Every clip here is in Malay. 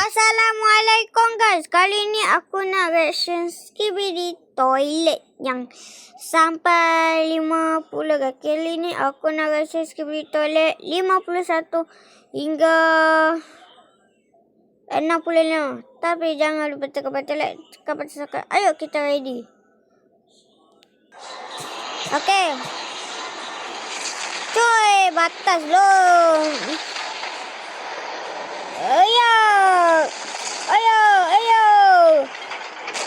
Assalamualaikum guys. Kali ni aku nak reaction Skibidi Toilet yang sampai 50 guys. Kali ni aku nak reaction Skibidi Toilet 51 hingga 65. Tapi jangan lupa tekan button like, tekan button subscribe. Ayo kita ready. Okay. Cuy, batas belum. Ayo.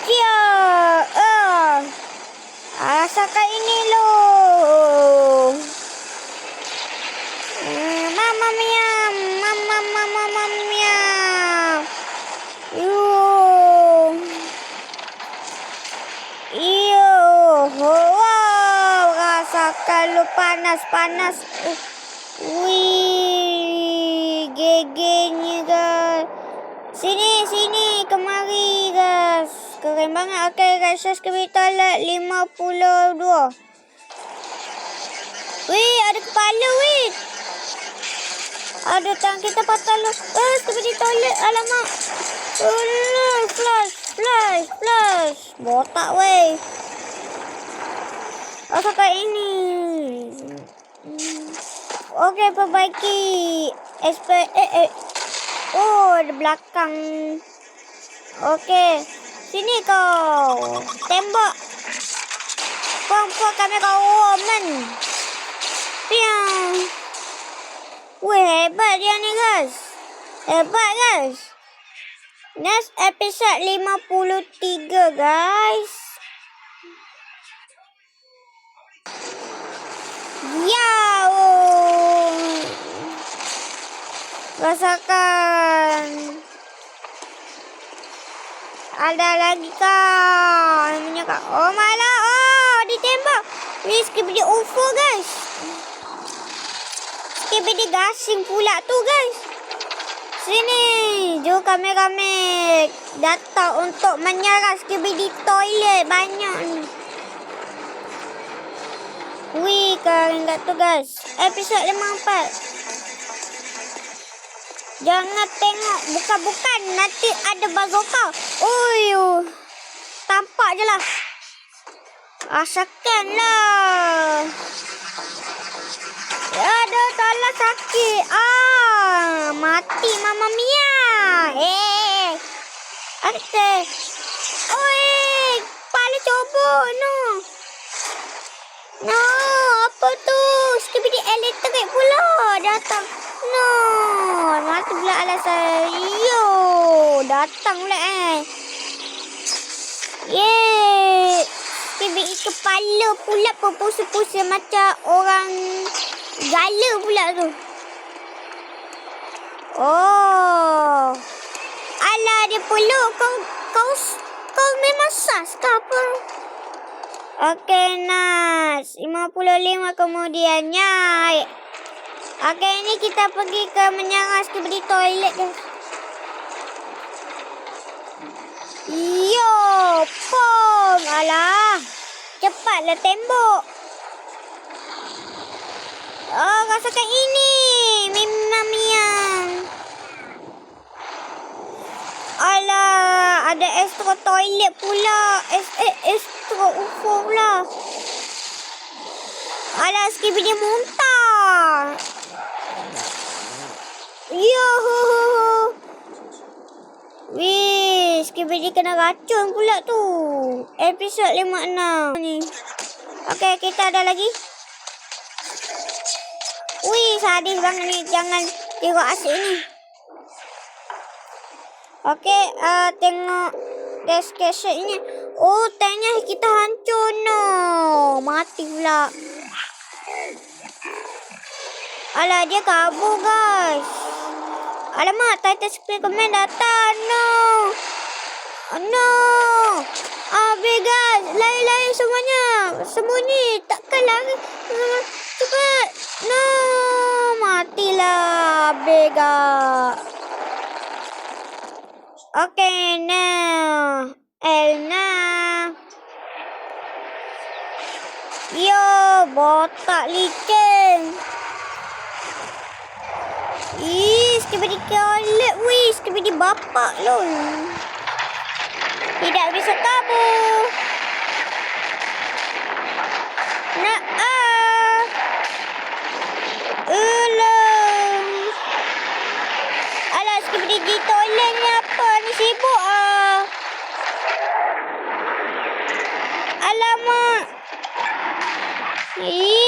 Kia. Rasakan ini lo. Mama mia. Mama mia. Iyo. Wow. Rasakan lo panas. Wih. Gegenya guys. Sini. Kemari guys. Keren banget. Okay guys. Skibidi Toilet 52. Wih. Ada kepala wih. Ada tangan kita patah lu. Skibidi Toilet. Alamak. Flash. Botak weh. Rasakan ini. Okay. Perbaiki. Oh, di belakang. Okey. Sini kau. Tembak. Puang kamera woman. Piang. Wih, hebat dia ni guys. Next episode 53 guys. Rasakan. Ada lagi kah? Oh malah. Oh ditembak. Ini Skibidi UFO guys. Skibidi gasing pula tu guys. Sini. Jom kameramen datang untuk menyerang Skibidi Toilet. Banyak ni. Wih keren tak tu guys. Episod 54. Jangan tengok. Bukan. Nanti ada bazooka. Tampak je lah. Rasakan lah. Aduh, salah sakit. Mati mama mia. Okay. Kepala cobok. No, apa tu? Skibidi elektrik pula datang. No, mati pula alasan. Datang pula Skibidi kepala pula berpusing-pusing macam orang gala pula tu. Oh. Alah dia peluk kau memang sas ke apa? Okey, nice. 55 kemudiannya. Okey, ini kita pergi ke menyerang Skibidi Toilet guys. Pom. Alah. Cepatlah tembok. Oh, rasakan ini. Mima mia. Alah, ada extra toilet pula. Extra UFO pula. Alah, Skibidi muntah. Wih, Skibidi kena racun pula tu. Episod 56 ni. Okey, kita ada lagi. Wih, sadis banget ni. Jangan tengok asyik ni. Okey, tengok description ni. Oh, tanknya kita hancur no. Mati pula. Alah, dia kabur guys. Alamak, Titan Screen Command datang. No. Habis guys. Lari semuanya. Sembunyi. Takkan lari. Cepat. No. Matilah. Habis guys. Okay, now. Elna. Botak licin. Skibidi Toilet. Skibidi bapak lol. Tidak bisa kabur. Nak Ulang. Alah, skibidi di toilet ni apa ni, sibuk Alamak.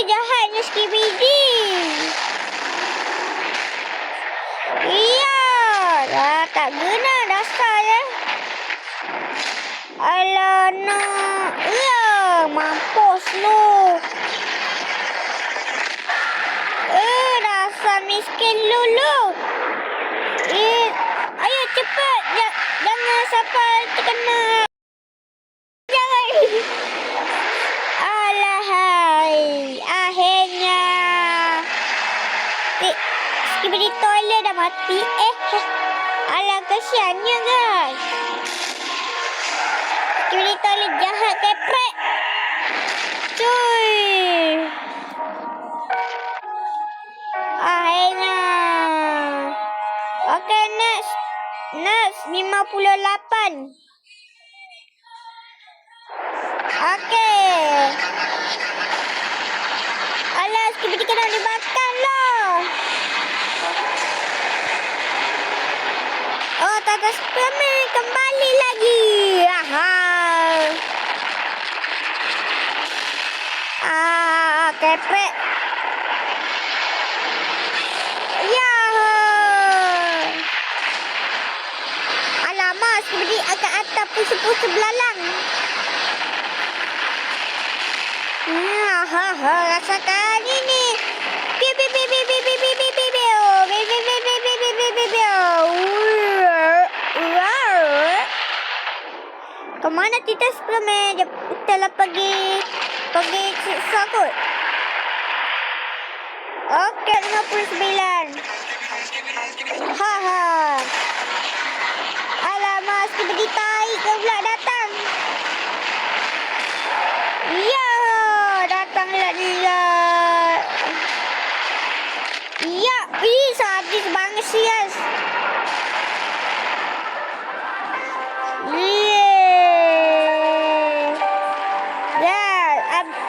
Jahatnya skibidi. Iya, dah tak guna dasar ya. Alah nak. Mampus lu. Dasar miskin lulu. Ayo cepat. Jangan sampai terkena. Jangan. Alahai. Akhirnya. Skibidi toilet dah mati. Alah, kesiannya guys. Skibidi toilet jahat kepek. Cuy. Akhirnya. Okay, next 58. Okay. Alah, skibidi kena dibakar lah. Oh, Tata Spiderman kembali lagi. Kepek. Ya. Alamak, skibidi agak atas pusu-pusu belalang. Rasakan ini. Kemana kita Superman? Dia telah pergi siksa kot. Okey, 59. Alamak, skibidi tai ke pula datang. Ya, datanglah dia. Ya, sadis banget sih guys.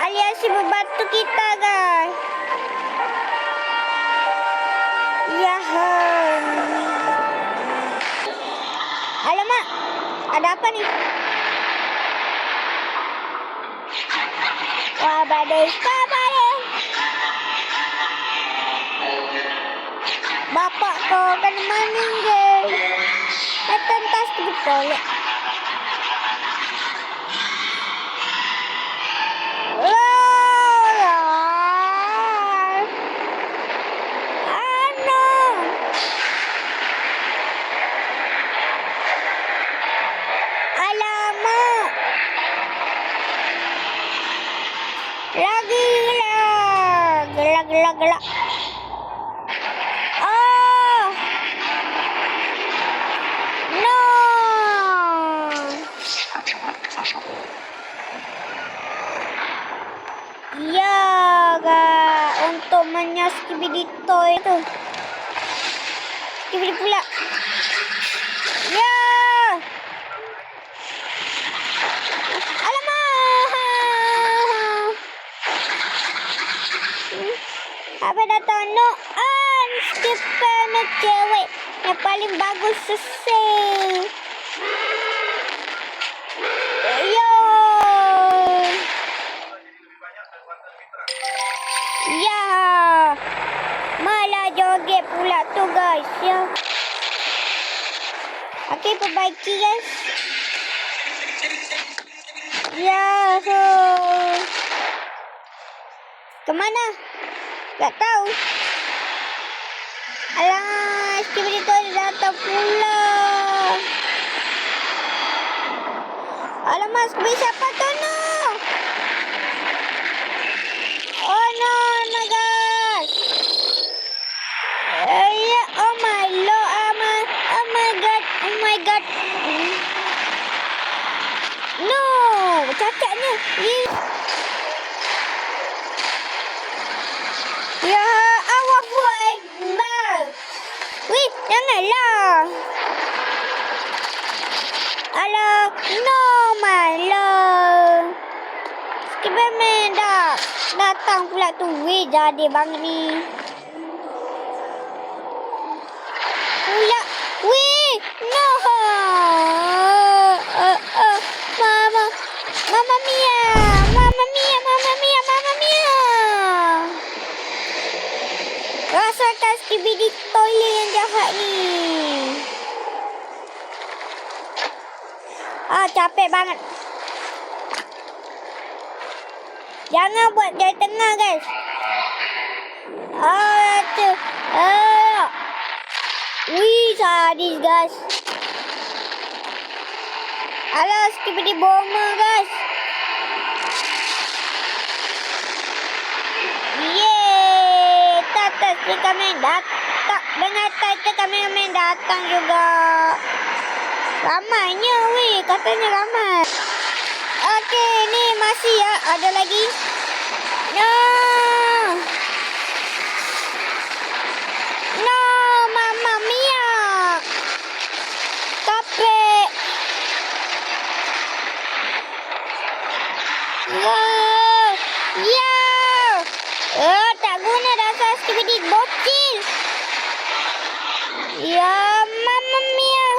Aliasi membantu kita guys. Ya. Alamak, ada apa nih? Wah, badai kabare. Bapak kau kan meninggal. Datang tas betul. Gelak. No. Ya, untuk menyas skibidi toy tu. Skibidi pula. Ya. Apa datang? No, Superman cewek yang paling bagus susah. Yo. Ya. Malah joget pula tu guys. Ya. Okey, perbaiki guys. Ya. Kemana? Tak tahu. Alah, skibidi toilet datang pula. Alamak, skibidi siapa tu no? Oh no, my gosh. Ya, oh my lord, oh my god. No, cakapnya. Ya, awak buat. Wih, janganlah. No, my love. Skibberman dah datang pula tu. Weh, jadi bang ni. Pula. Weh, no. Mama. Mama Mia. Mama Mia, Mama Mia, Mama Mia. Rasakan Skibidi toilet yang jahat ni. Capek banget. Jangan buat dari tengah, guys. Tu. Wih, sadis, guys. Alah, Skibidi bomber, guys. Yeay. Tata, kami datang. Dengan Tata, kami datang juga. Ramainya, weh. Katanya ramai. Okey, ni masih ya. Ada lagi. No. No, Mama Mia. Capek. Ya. Tak guna dasar Skibidi bocil. Ya, Mama Mia.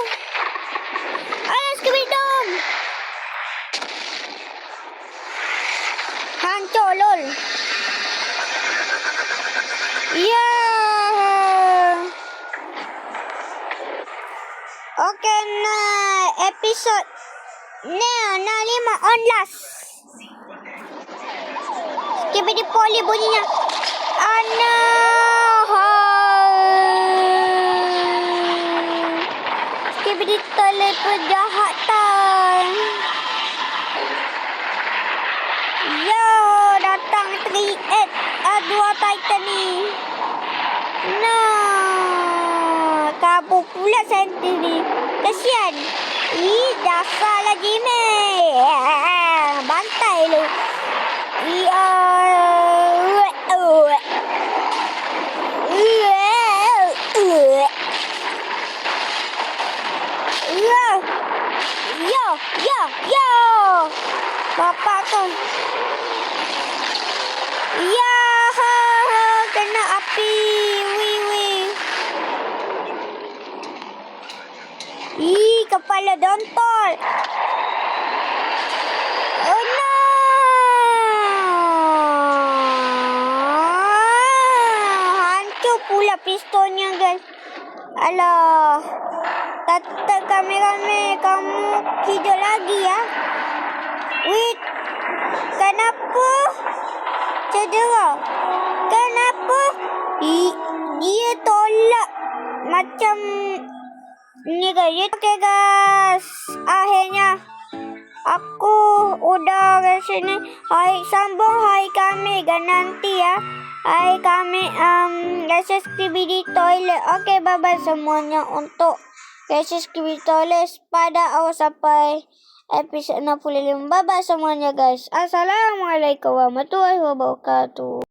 Alah, Skibidi dom. Hancur, lol. Ya. Okey, nah episod ni 5 on last. Skibidi poli bunyinya. Ana. Skibidi toilet penjahatan. Yo, datang 3 dua Titan ni. Nah, kabur pula senti ni. Kesian. Dasar lagi ni. Bantai lu. Yo. Bapak tu. Ya, kena api. Wih. Kepala dontol. Oh no. Hancur pula pistonnya, guys. Alah. Tata kameramen, kamu hidup lagi ya. Wait. Kenapa? Cedera. Kenapa? Dia tolak macam ni, guys. Okay, guys. Akhirnya aku udah ke sini. Hai, sambung hari kami nanti ya. Hari kami Skibidi toilet. Okay, bye-bye semuanya untuk Skibidi toilet pada awal sampai episod 65. Bye-bye semuanya, guys. Assalamualaikum warahmatullahi wabarakatuh.